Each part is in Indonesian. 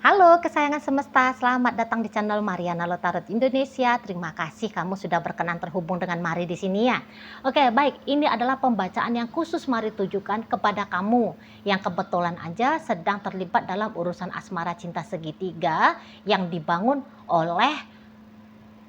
Halo kesayangan semesta, selamat datang di channel Mariana Lotarot Indonesia. Terima kasih kamu sudah berkenan terhubung dengan Mari di sini ya. Oke, baik, ini adalah pembacaan yang khusus Mari tujukan kepada kamu yang kebetulan aja sedang terlibat dalam urusan asmara cinta segitiga yang dibangun oleh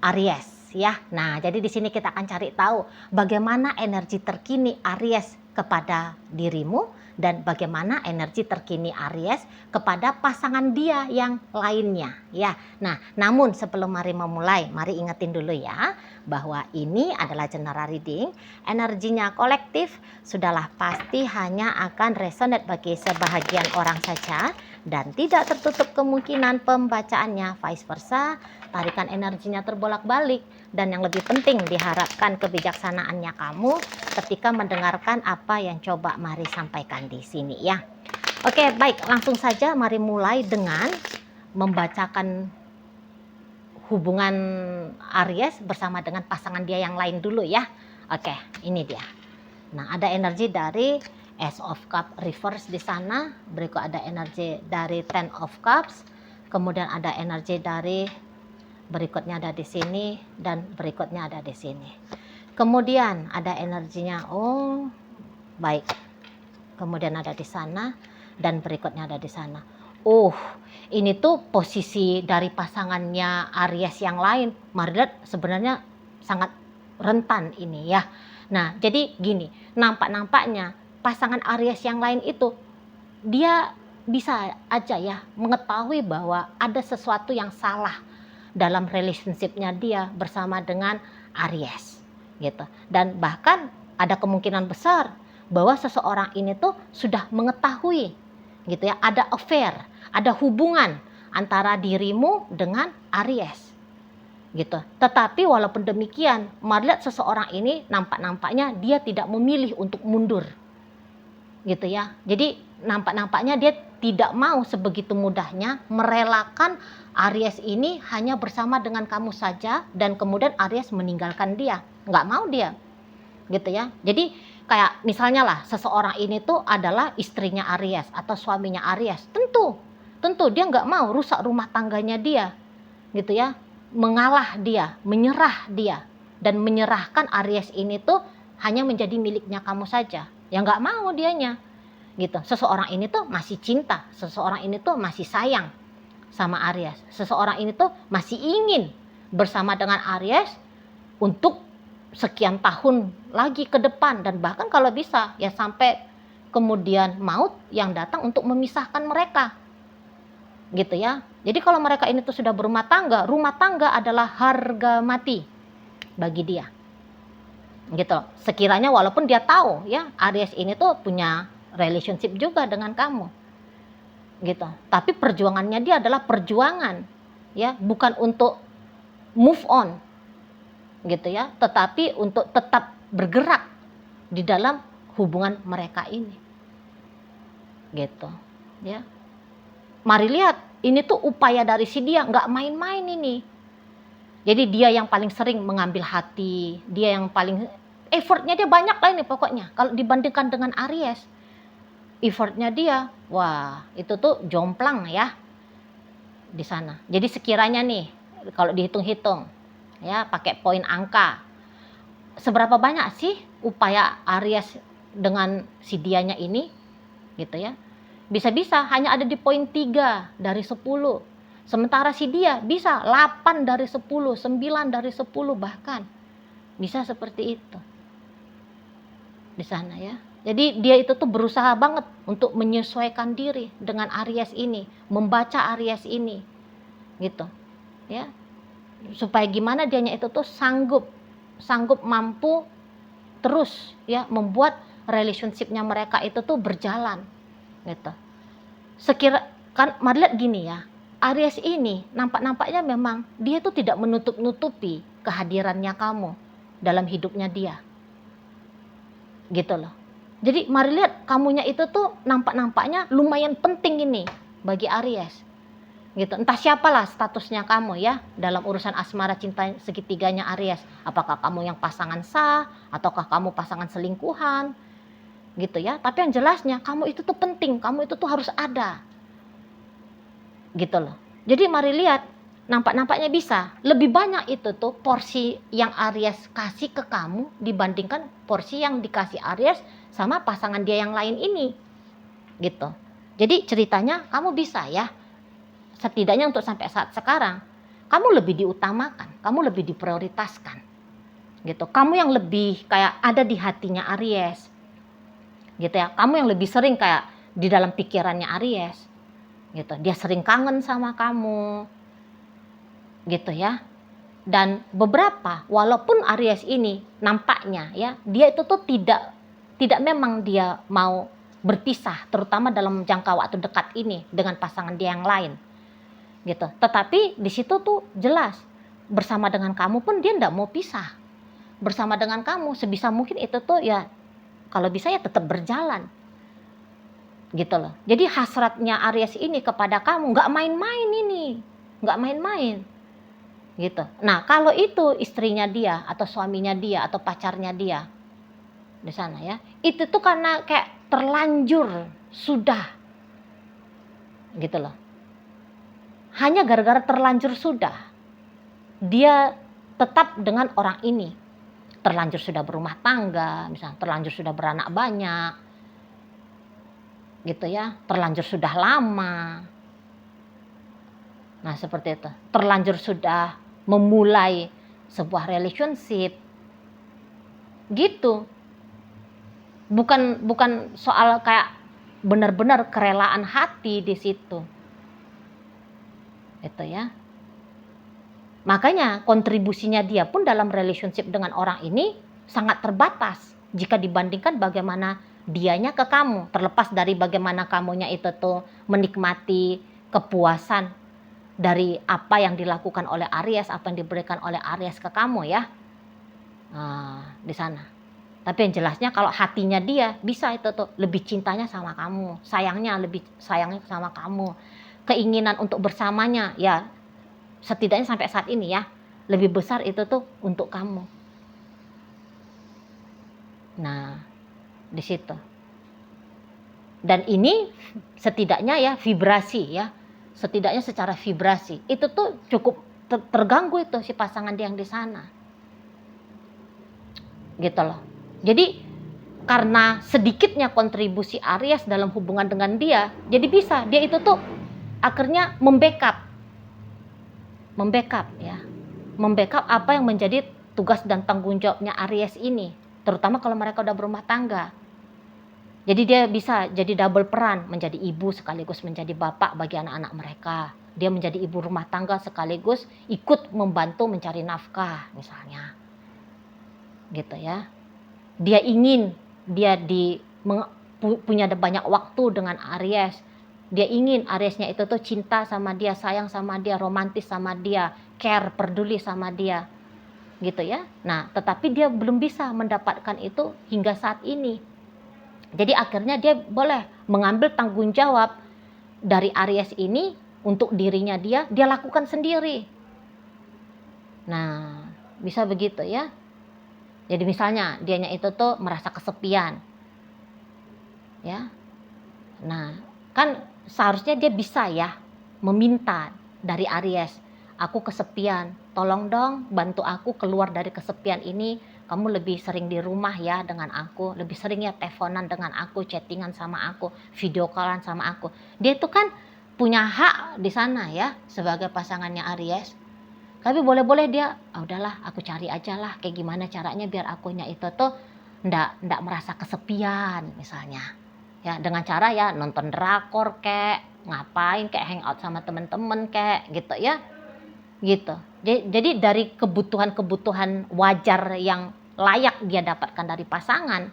Aries ya. Nah, jadi di sini kita akan cari tahu bagaimana energi terkini Aries kepada dirimu dan bagaimana energi terkini Aries kepada pasangan dia yang lainnya ya. Nah, namun sebelum mari memulai, mari ingetin dulu ya bahwa ini adalah general reading, energinya kolektif, sudahlah pasti hanya akan resonate bagi sebahagian orang saja dan tidak tertutup kemungkinan pembacaannya vice versa, tarikan energinya terbolak-balik, dan yang lebih penting diharapkan kebijaksanaannya kamu ketika mendengarkan apa yang coba Mari sampaikan di sini ya. Oke, baik, langsung saja mari mulai dengan membacakan hubungan Aries bersama dengan pasangan dia yang lain dulu ya. Oke, ini dia. Nah, ada energi dari Ace of Cups reverse di sana, berikut ada energi dari Ten of Cups, kemudian ada energi dari berikutnya ada di sini dan berikutnya ada di sini. Kemudian ada energinya, oh baik. Kemudian ada di sana dan berikutnya ada di sana. Ini tuh posisi dari pasangannya Aries yang lain. Mari lihat sebenarnya sangat rentan ini ya. Nah, jadi gini, nampak-nampaknya pasangan Aries yang lain itu dia bisa aja ya mengetahui bahwa ada sesuatu yang salah dalam relationship-nya dia bersama dengan Aries gitu. Dan bahkan ada kemungkinan besar bahwa seseorang ini tuh sudah mengetahui gitu ya, ada affair, ada hubungan antara dirimu dengan Aries gitu. Tetapi walaupun demikian, mari lihat seseorang ini nampak-nampaknya dia tidak memilih untuk mundur gitu ya. Jadi nampak-nampaknya dia tidak mau sebegitu mudahnya merelakan Aries ini hanya bersama dengan kamu saja dan kemudian Aries meninggalkan dia. Nggak mau dia gitu ya. Jadi kayak misalnya lah seseorang ini tuh adalah istrinya Aries atau suaminya Aries. Tentu dia nggak mau rusak rumah tangganya dia gitu ya. Mengalah dia, menyerah dia dan menyerahkan Aries ini tuh hanya menjadi miliknya kamu saja. Ya nggak mau dianya gitu. Seseorang ini tuh masih cinta, seseorang ini tuh masih sayang sama Aries, seseorang ini tuh masih ingin bersama dengan Aries untuk sekian tahun lagi ke depan dan bahkan kalau bisa ya sampai kemudian maut yang datang untuk memisahkan mereka gitu ya. Jadi kalau mereka ini tuh sudah rumah tangga adalah harga mati bagi dia gitu. Sekiranya walaupun dia tahu ya Aries ini tuh punya relationship juga dengan kamu gitu, tapi perjuangannya dia adalah perjuangan ya, bukan untuk move on gitu ya, tetapi untuk tetap bergerak di dalam hubungan mereka ini gitu ya. Mari lihat, ini tuh upaya dari si dia, nggak main-main ini. Jadi dia yang paling sering mengambil hati, dia yang paling effortnya dia banyak lah ini pokoknya. Kalau dibandingkan dengan Aries, effortnya dia, wah itu tuh jomplang ya di sana. Jadi sekiranya nih, kalau dihitung-hitung, ya pakai poin angka, seberapa banyak sih upaya Aries dengan si dianya ini, gitu ya? Bisa-bisa hanya ada di poin 3 dari 10. Sementara si dia bisa 8 dari 10, 9 dari 10 bahkan. Bisa seperti itu. Di sana ya. Jadi dia itu tuh berusaha banget untuk menyesuaikan diri dengan Aries ini, membaca Aries ini. Gitu. Ya. Supaya gimana dianya itu tuh sanggup mampu terus ya membuat relationship-nya mereka itu tuh berjalan gitu. Kan mari lihat gini ya, Aries ini nampak-nampaknya memang dia tuh tidak menutup-nutupi kehadirannya kamu dalam hidupnya dia gitu loh. Jadi mari lihat kamunya itu tuh nampak-nampaknya lumayan penting ini bagi Aries gitu. Entah siapalah statusnya kamu ya dalam urusan asmara cinta segitiganya Aries. Apakah kamu yang pasangan sah ataukah kamu pasangan selingkuhan gitu ya. Tapi yang jelasnya kamu itu tuh penting, kamu itu tuh harus ada gitu loh. Jadi mari lihat, nampaknya bisa lebih banyak itu tuh porsi yang Aries kasih ke kamu dibandingkan porsi yang dikasih Aries sama pasangan dia yang lain ini, gitu. Jadi ceritanya kamu bisa ya, setidaknya untuk sampai saat sekarang kamu lebih diutamakan, kamu lebih diprioritaskan, gitu. Kamu yang lebih kayak ada di hatinya Aries, gitu ya. Kamu yang lebih sering kayak di dalam pikirannya Aries, gitu. Dia sering kangen sama kamu, gitu ya. Dan beberapa, walaupun Aries ini nampaknya ya, dia itu tuh tidak memang dia mau berpisah, terutama dalam jangka waktu dekat ini dengan pasangan dia yang lain, gitu. Tetapi di situ tuh jelas bersama dengan kamu pun dia tidak mau pisah. Bersama dengan kamu sebisa mungkin itu tuh ya, kalau bisa ya tetap berjalan, gitu loh. Jadi hasratnya Aries ini kepada kamu nggak main-main ini, nggak main-main, gitu. Nah kalau itu istrinya dia atau suaminya dia atau pacarnya dia di sana ya, itu tuh karena kayak terlanjur sudah, gitu loh. Hanya gara-gara terlanjur sudah, dia tetap dengan orang ini. Terlanjur sudah berumah tangga, misalnya terlanjur sudah beranak banyak, gitu ya. Terlanjur sudah lama. Nah seperti itu. Terlanjur sudah memulai sebuah relationship, gitu. Bukan soal kayak benar-benar kerelaan hati di situ. Itu ya. Makanya kontribusinya dia pun dalam relationship dengan orang ini sangat terbatas jika dibandingkan bagaimana dianya ke kamu. Terlepas dari bagaimana kamunya itu tuh menikmati kepuasan dari apa yang dilakukan oleh Aries, apa yang diberikan oleh Aries ke kamu ya. Nah, di sana. Tapi yang jelasnya kalau hatinya dia bisa itu tuh lebih cintanya sama kamu, lebih sayangnya sama kamu. Keinginan untuk bersamanya ya setidaknya sampai saat ini ya, lebih besar itu tuh untuk kamu. Nah, di situ. Dan ini setidaknya ya vibrasi ya, setidaknya secara vibrasi itu tuh cukup terganggu itu si pasangan dia yang di sana, gitu loh. Jadi karena sedikitnya kontribusi Aries dalam hubungan dengan dia, jadi bisa dia itu tuh akhirnya membackup ya, membackup apa yang menjadi tugas dan tanggung jawabnya Aries ini, terutama kalau mereka udah berumah tangga. Jadi dia bisa jadi double peran, menjadi ibu sekaligus menjadi bapak bagi anak-anak mereka. Dia menjadi ibu rumah tangga sekaligus ikut membantu mencari nafkah misalnya, gitu ya. Dia ingin punya banyak waktu dengan Aries. Dia ingin Ariesnya itu tuh cinta sama dia, sayang sama dia, romantis sama dia, care, peduli sama dia, gitu ya. Nah, tetapi dia belum bisa mendapatkan itu hingga saat ini. Jadi akhirnya dia boleh mengambil tanggung jawab dari Aries ini untuk dirinya dia lakukan sendiri. Nah, bisa begitu ya. Jadi misalnya dianya itu tuh merasa kesepian, ya. Nah, kan seharusnya dia bisa ya meminta dari Aries, aku kesepian, tolong dong bantu aku keluar dari kesepian ini. Kamu lebih sering di rumah ya dengan aku, lebih sering ya teleponan dengan aku, chattingan sama aku, video callan sama aku. Dia itu kan punya hak di sana ya sebagai pasangannya Aries. Tapi boleh-boleh dia, udahlah aku cari aja lah kayak gimana caranya biar akunya itu tuh ndak merasa kesepian misalnya. Ya dengan cara ya nonton drakor kek, ngapain kek, hangout sama temen-temen kek, gitu ya. Gitu. Jadi dari kebutuhan-kebutuhan wajar yang layak dia dapatkan dari pasangan,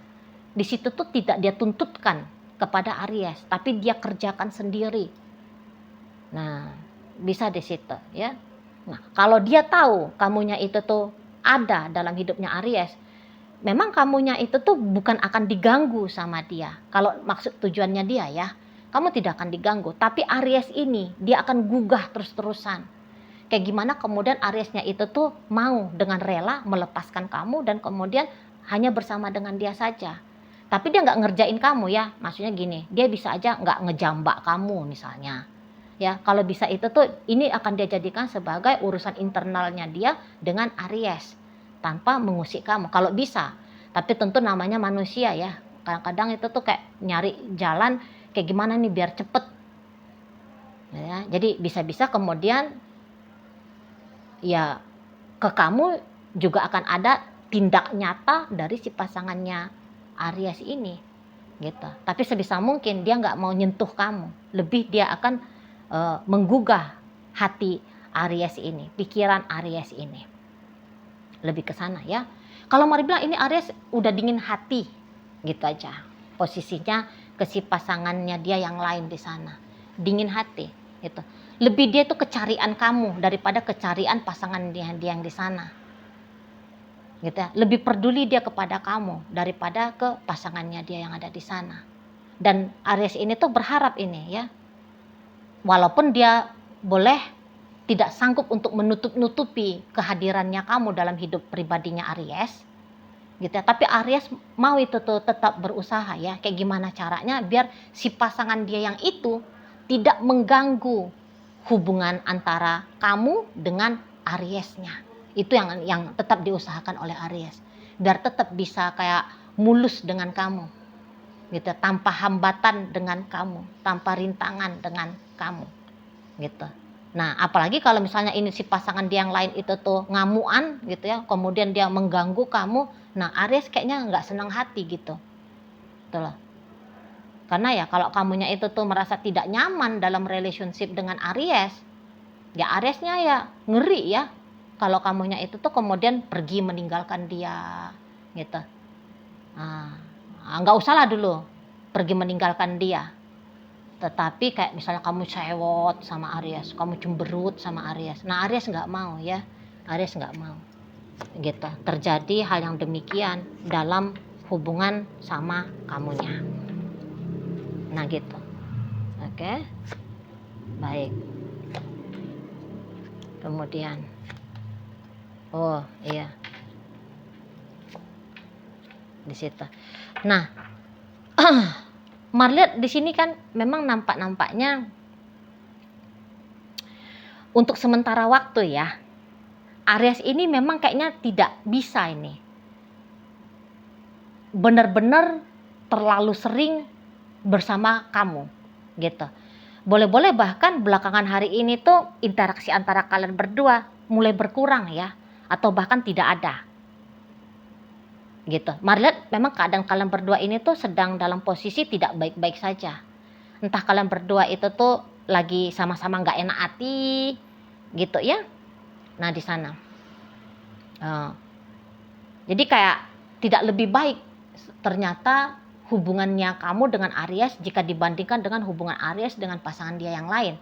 di situ tuh tidak dia tuntutkan kepada Aries, tapi dia kerjakan sendiri. Nah, bisa di situ ya. Nah, kalau dia tahu kamunya itu tuh ada dalam hidupnya Aries, memang kamunya itu tuh bukan akan diganggu sama dia. Kalau maksud tujuannya dia ya, kamu tidak akan diganggu. Tapi Aries ini dia akan gugah terus-terusan. Kayak gimana kemudian Ariesnya itu tuh mau dengan rela melepaskan kamu dan kemudian hanya bersama dengan dia saja. Tapi dia nggak ngerjain kamu ya, maksudnya gini, dia bisa aja nggak ngejambak kamu misalnya. ya. Kalau bisa itu tuh ini akan dia jadikan sebagai urusan internalnya dia dengan Aries tanpa mengusik kamu kalau bisa. Tapi tentu namanya manusia ya, kadang-kadang itu tuh kayak nyari jalan kayak gimana nih biar cepet ya. Jadi bisa-bisa kemudian ya ke kamu juga akan ada tindak nyata dari si pasangannya Aries ini gitu. Tapi sebisa mungkin dia nggak mau nyentuh kamu, lebih dia akan menggugah hati Aries ini, pikiran Aries ini, lebih ke sana ya. Kalau Mari bilang ini Aries udah dingin hati gitu aja posisinya ke si pasangannya dia yang lain di sana, dingin hati gitu. Lebih dia tuh kecarian kamu daripada kecarian pasangan dia yang di sana gitu ya. Lebih peduli dia kepada kamu daripada ke pasangannya dia yang ada di sana. Dan Aries ini tuh berharap ini ya, walaupun dia boleh tidak sanggup untuk menutup-nutupi kehadirannya kamu dalam hidup pribadinya Aries gitu ya, tapi Aries mau itu tuh tetap berusaha ya, kayak gimana caranya biar si pasangan dia yang itu tidak mengganggu hubungan antara kamu dengan Ariesnya. Itu yang tetap diusahakan oleh Aries, biar tetap bisa kayak mulus dengan kamu gitu, tanpa hambatan dengan kamu, tanpa rintangan dengan kamu gitu. Nah apalagi kalau misalnya ini si pasangan dia yang lain itu tuh ngamuan gitu ya, kemudian dia mengganggu kamu, nah Aries kayaknya nggak senang hati gitu tuh loh. Karena ya kalau kamunya itu tuh merasa tidak nyaman dalam relationship dengan Aries, ya Ariesnya ya ngeri ya kalau kamunya itu tuh kemudian pergi meninggalkan dia gitu. Nah, nggak usah lah dulu pergi meninggalkan dia, tetapi kayak misalnya kamu cewot sama Aries, kamu cemberut sama Aries, nah Aries nggak mau ya, Aries nggak mau gitu terjadi hal yang demikian dalam hubungan sama kamunya. Nah gitu. Oke, baik. Kemudian oh iya di situ. Nah Marliat di sini kan memang nampaknya untuk sementara waktu ya, Aries ini memang kayaknya tidak bisa ini benar-benar terlalu sering bersama kamu gitu. Boleh-boleh bahkan belakangan hari ini tuh interaksi antara kalian berdua mulai berkurang ya, atau bahkan tidak ada gitu. Marliat memang keadaan kalian berdua ini tuh sedang dalam posisi tidak baik-baik saja. Entah kalian berdua itu tuh lagi sama-sama nggak enak hati gitu ya. Nah di sana jadi kayak tidak lebih baik ternyata hubungannya kamu dengan Aries jika dibandingkan dengan hubungan Aries dengan pasangan dia yang lain.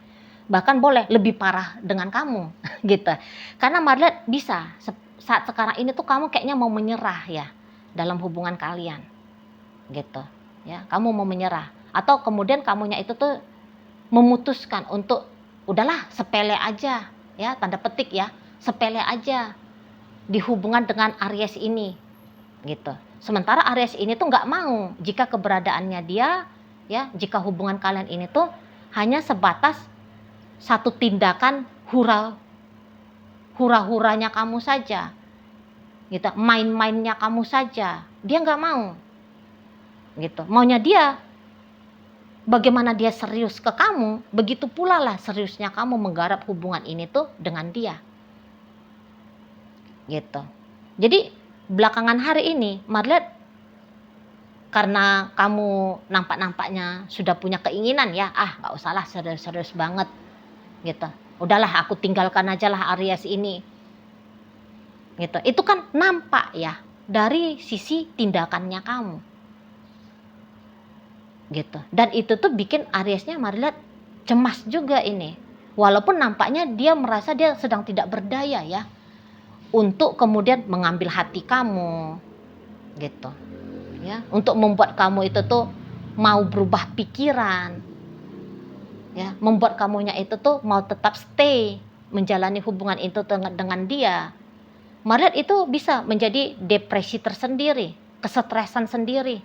Bahkan boleh lebih parah dengan kamu gitu. Karena Marliat bisa saat sekarang ini tuh kamu kayaknya mau menyerah ya dalam hubungan kalian gitu ya. Kamu mau menyerah atau kemudian kamunya itu tuh memutuskan untuk udahlah sepele aja ya, tanda petik ya, sepele aja di hubungan dengan Aries ini gitu. Sementara Aries ini tuh nggak mau jika keberadaannya dia ya, jika hubungan kalian ini tuh hanya sebatas satu tindakan hura-huranya kamu saja gitu, main-mainnya kamu saja, dia nggak mau gitu. Maunya dia bagaimana dia serius ke kamu, begitu pula lah seriusnya kamu menggarap hubungan ini tuh dengan dia gitu. Jadi belakangan hari ini Marliat, karena kamu nampaknya sudah punya keinginan ya, nggak usahlah serius-serius banget gitu, udahlah aku tinggalkan aja lah Aries ini gitu. Itu kan nampak ya dari sisi tindakannya kamu gitu. Dan itu tuh bikin Ariesnya Marliat cemas juga ini, walaupun nampaknya dia merasa dia sedang tidak berdaya ya untuk kemudian mengambil hati kamu gitu ya, untuk membuat kamu itu tuh mau berubah pikiran ya, membuat kamunya itu tuh mau tetap stay menjalani hubungan itu dengan dia. Marliat itu bisa menjadi depresi tersendiri, kesetresan sendiri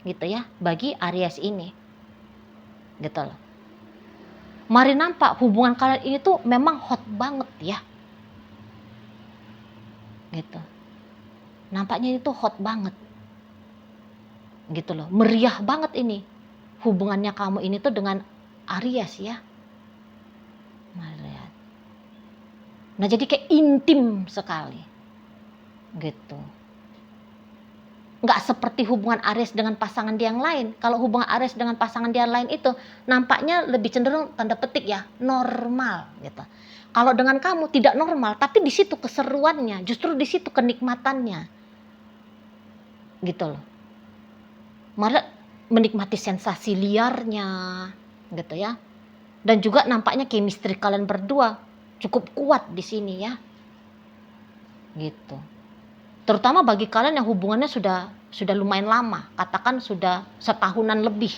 gitu ya bagi Aries ini gitu loh. Mari nampak hubungan kalian ini tuh memang hot banget ya. Gitu. Nampaknya itu hot banget. Gitu loh. Meriah banget ini. Hubungannya kamu ini tuh dengan Aries ya. Mari lihat. Nah, jadi kayak intim sekali. Gitu. Nggak seperti hubungan Aries dengan pasangan dia yang lain. Kalau hubungan Aries dengan pasangan dia yang lain itu nampaknya lebih cenderung tanda petik ya, normal gitu. Kalau dengan kamu tidak normal, tapi di situ keseruannya, justru di situ kenikmatannya. Gitu loh. Malah menikmati sensasi liarnya gitu ya. Dan juga nampaknya chemistry kalian berdua cukup kuat di sini ya. Gitu. Terutama bagi kalian yang hubungannya sudah lumayan lama, katakan sudah setahunan lebih.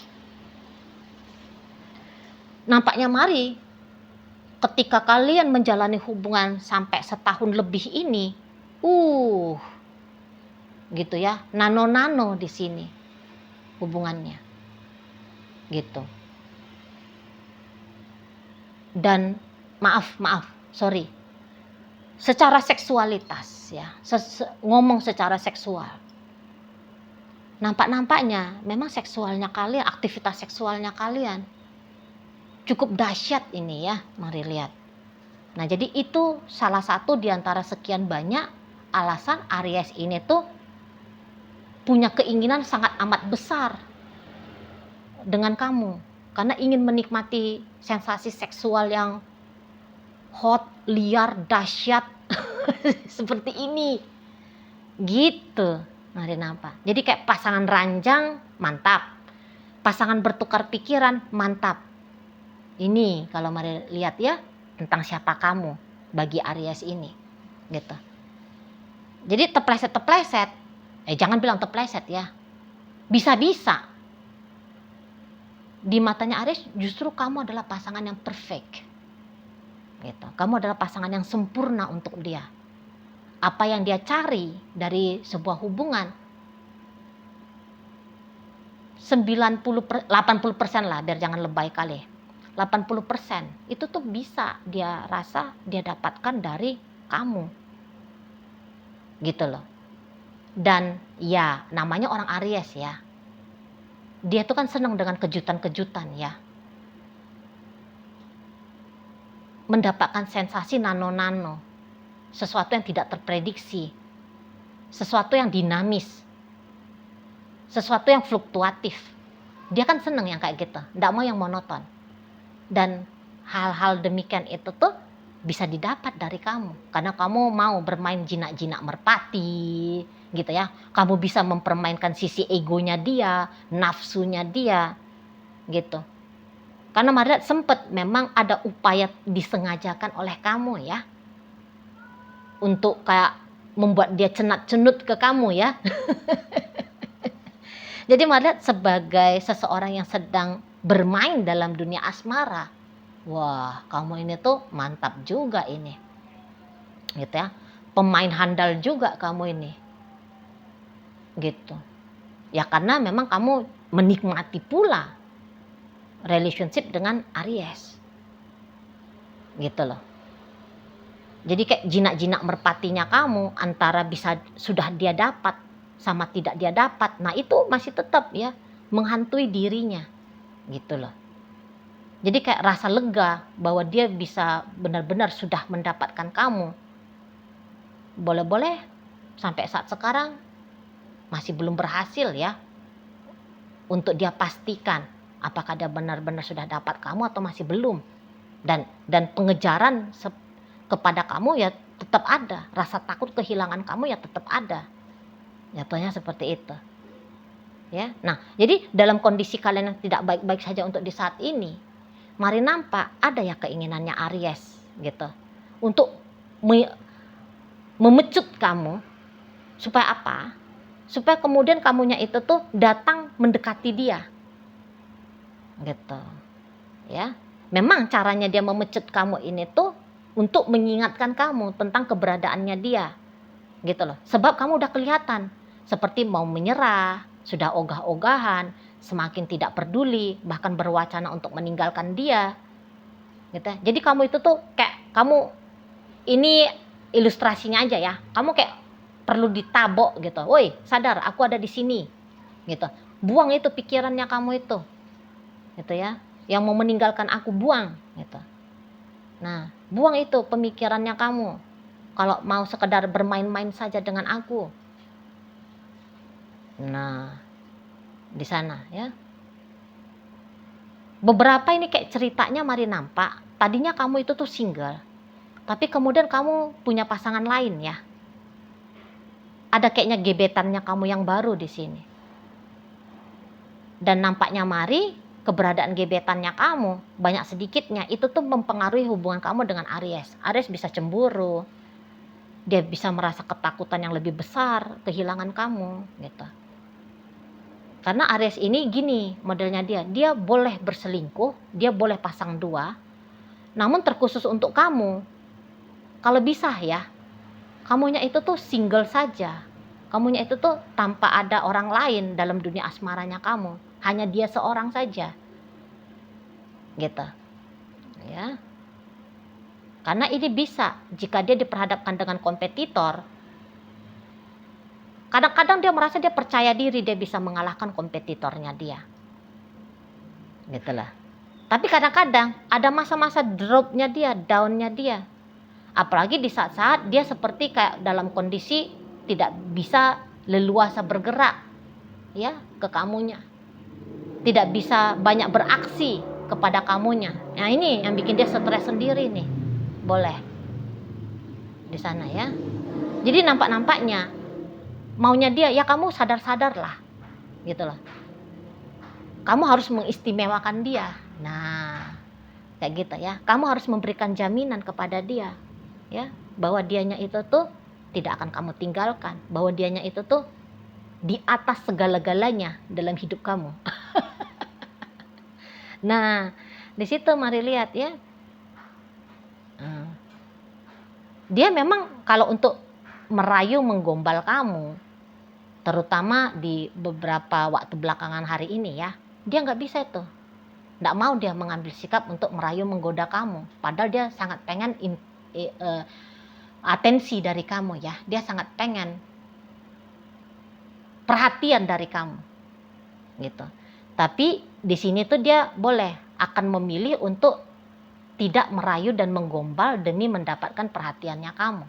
Nampaknya mari ketika kalian menjalani hubungan sampai setahun lebih ini, gitu ya, nano-nano di sini hubungannya. Gitu. Dan sorry. Secara seksualitas ya, ngomong secara seksual. Nampaknya memang seksualnya kalian, aktivitas seksualnya kalian cukup dahsyat ini ya, mari lihat. Nah, jadi itu salah satu di antara sekian banyak alasan Aries ini tuh punya keinginan sangat amat besar dengan kamu. Karena ingin menikmati sensasi seksual yang hot, liar, dahsyat seperti ini. Gitu. Mari nampak. Jadi kayak pasangan ranjang, mantap. Pasangan bertukar pikiran, mantap. Ini kalau mari lihat ya tentang siapa kamu bagi Aries ini. Gitu. Jadi tepleset-tepleset. Jangan bilang tepleset ya. Bisa-bisa. Di matanya Aries justru kamu adalah pasangan yang perfect. Gitu. Kamu adalah pasangan yang sempurna untuk dia. Apa yang dia cari dari sebuah hubungan 80% lah, biar jangan lebay kali. 80% itu tuh bisa dia rasa dia dapatkan dari kamu. Gitu loh. Dan ya namanya orang Aries ya. Dia tuh kan senang dengan kejutan-kejutan ya. Mendapatkan sensasi nano-nano. Sesuatu yang tidak terprediksi, sesuatu yang dinamis, sesuatu yang fluktuatif. Dia kan seneng yang kayak gitu, nggak mau yang monoton. Dan hal-hal demikian itu tuh bisa didapat dari kamu, karena kamu mau bermain jinak-jinak merpati, gitu ya. Kamu bisa mempermainkan sisi egonya dia, nafsunya dia, gitu. Karena Maria sempet memang ada upaya disengajakan oleh kamu ya. Untuk kayak membuat dia cenat-cenut ke kamu ya. Jadi Maria sebagai seseorang yang sedang bermain dalam dunia asmara. Wah, kamu ini tuh mantap juga ini. Gitu ya. Pemain handal juga kamu ini. Gitu. Ya karena memang kamu menikmati pula relationship dengan Aries. Gitu loh. Jadi kayak jinak-jinak merpatinya kamu antara bisa sudah dia dapat sama tidak dia dapat. Nah itu masih tetap ya menghantui dirinya gitu loh. Jadi kayak rasa lega bahwa dia bisa benar-benar sudah mendapatkan kamu. Boleh-boleh sampai saat sekarang masih belum berhasil ya. Untuk dia pastikan apakah dia benar-benar sudah dapat kamu atau masih belum. Dan pengejaran kepada kamu ya tetap ada, rasa takut kehilangan kamu ya tetap ada. Jatuhnya seperti itu. Ya. Nah, jadi dalam kondisi kalian yang tidak baik-baik saja untuk di saat ini, mari nampak ada ya keinginannya Aries gitu. Untuk memecut kamu supaya apa? Supaya kemudian kamunya itu tuh datang mendekati dia. Gitu. Ya. Memang caranya dia memecut kamu ini tuh untuk mengingatkan kamu tentang keberadaannya dia. Gitu loh. Sebab kamu udah kelihatan seperti mau menyerah, sudah ogah-ogahan, semakin tidak peduli, bahkan berwacana untuk meninggalkan dia. gitu. Jadi kamu itu tuh kayak kamu ini ilustrasinya aja ya. Kamu kayak perlu ditabok gitu. Woi, sadar aku ada di sini. Gitu. Buang itu pikirannya kamu itu. Gitu ya. Yang mau meninggalkan aku buang gitu. Nah, buang itu pemikirannya kamu. Kalau mau sekedar bermain-main saja dengan aku. Nah, di sana ya. Beberapa ini kayak ceritanya mari nampak. Tadinya kamu itu tuh single. Tapi kemudian kamu punya pasangan lain ya. Ada kayaknya gebetannya kamu yang baru di sini. Dan nampaknya mari keberadaan gebetannya kamu banyak sedikitnya itu tuh mempengaruhi hubungan kamu dengan Aries. Aries bisa cemburu. Dia bisa merasa ketakutan yang lebih besar, kehilangan kamu gitu. Karena Aries ini gini modelnya dia boleh berselingkuh, dia boleh pasang dua, namun terkhusus untuk kamu. Kalau bisa ya, kamunya itu tuh single saja. Kamunya itu tuh tanpa ada orang lain dalam dunia asmaranya kamu. Hanya dia seorang saja. Gitu. Ya. Karena ini bisa jika dia diperhadapkan dengan kompetitor. Kadang-kadang dia merasa dia percaya diri dia bisa mengalahkan kompetitornya dia. Gitulah. Tapi kadang-kadang ada masa-masa dropnya dia, downnya dia. Apalagi di saat-saat dia seperti kayak dalam kondisi tidak bisa leluasa bergerak ya ke kamunya. Tidak bisa banyak beraksi kepada kamunya. Nah ini yang bikin dia stres sendiri nih. Boleh. Di sana ya. Jadi nampak-nampaknya maunya dia ya kamu sadar-sadar lah. Gitu loh. Kamu harus mengistimewakan dia. Nah, kayak gitu ya. Kamu harus memberikan jaminan kepada dia. Ya, bahwa dianya itu tuh tidak akan kamu tinggalkan, bahwa dianya itu tuh di atas segala-galanya dalam hidup kamu. Nah, di situ mari lihat ya. Dia memang kalau untuk merayu menggombal kamu, terutama di beberapa waktu belakangan hari ini ya, dia nggak bisa itu. Nggak mau dia mengambil sikap untuk merayu menggoda kamu. Padahal dia sangat pengen atensi dari kamu ya. Dia sangat pengen perhatian dari kamu. Gitu. Tapi di sini tuh dia boleh akan memilih untuk tidak merayu dan menggombal demi mendapatkan perhatiannya kamu.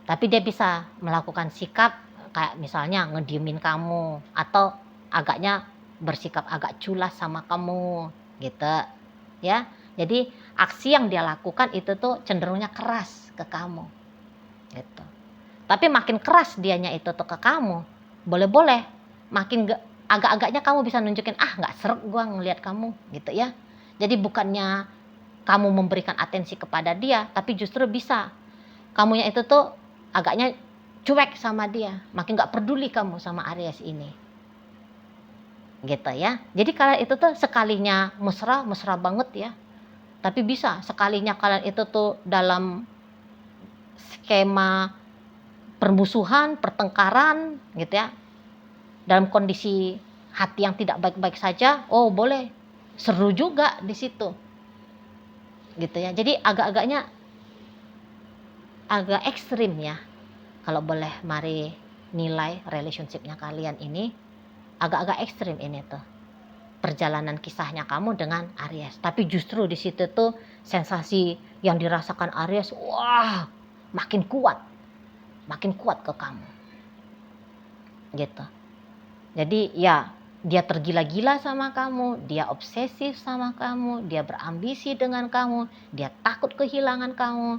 Tapi dia bisa melakukan sikap kayak misalnya ngediemin kamu atau agaknya bersikap agak culas sama kamu gitu ya. Jadi aksi yang dia lakukan itu tuh cenderungnya keras ke kamu gitu. Tapi makin keras dianya itu tuh ke kamu, boleh-boleh makin agak-agaknya kamu bisa nunjukin nggak seret gua ngelihat kamu gitu ya. Jadi bukannya kamu memberikan atensi kepada dia, tapi justru bisa kamunya itu tuh agaknya cuek sama dia, makin nggak peduli kamu sama Aries ini. Gitu ya. Jadi kalian itu tuh sekalinya mesra banget ya. Tapi bisa sekalinya kalian itu tuh dalam skema permusuhan, pertengkaran gitu ya. Dalam kondisi hati yang tidak baik-baik saja, oh boleh. Seru juga di situ. Gitu ya. Jadi agak-agaknya agak ekstrim ya. Kalau boleh mari nilai relationship-nya kalian ini agak-agak ekstrim ini tuh. Perjalanan kisahnya kamu dengan Aries. Tapi justru di situ tuh sensasi yang dirasakan Aries, wah, makin kuat ke kamu. Gitu. Jadi ya dia tergila-gila sama kamu, dia obsesif sama kamu, dia berambisi dengan kamu, dia takut kehilangan kamu,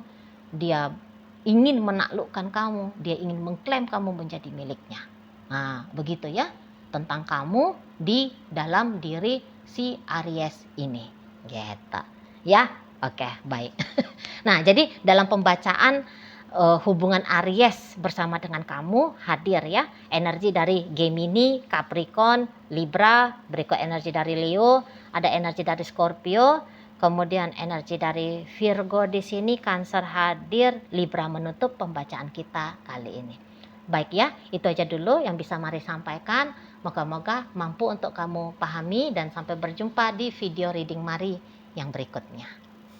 dia ingin menaklukkan kamu, dia ingin mengklaim kamu menjadi miliknya. Nah, begitu ya tentang kamu di dalam diri si Aries ini. Gitu. Ya, oke, baik. Nah, jadi dalam pembacaan hubungan Aries bersama dengan kamu hadir ya energi dari Gemini, Capricorn, Libra, berikut energi dari Leo, ada energi dari Scorpio, kemudian energi dari Virgo di sini, Cancer hadir, Libra menutup pembacaan kita kali ini. Baik ya, itu aja dulu yang bisa Mari sampaikan. Moga-moga mampu untuk kamu pahami dan sampai berjumpa di video reading Mari yang berikutnya.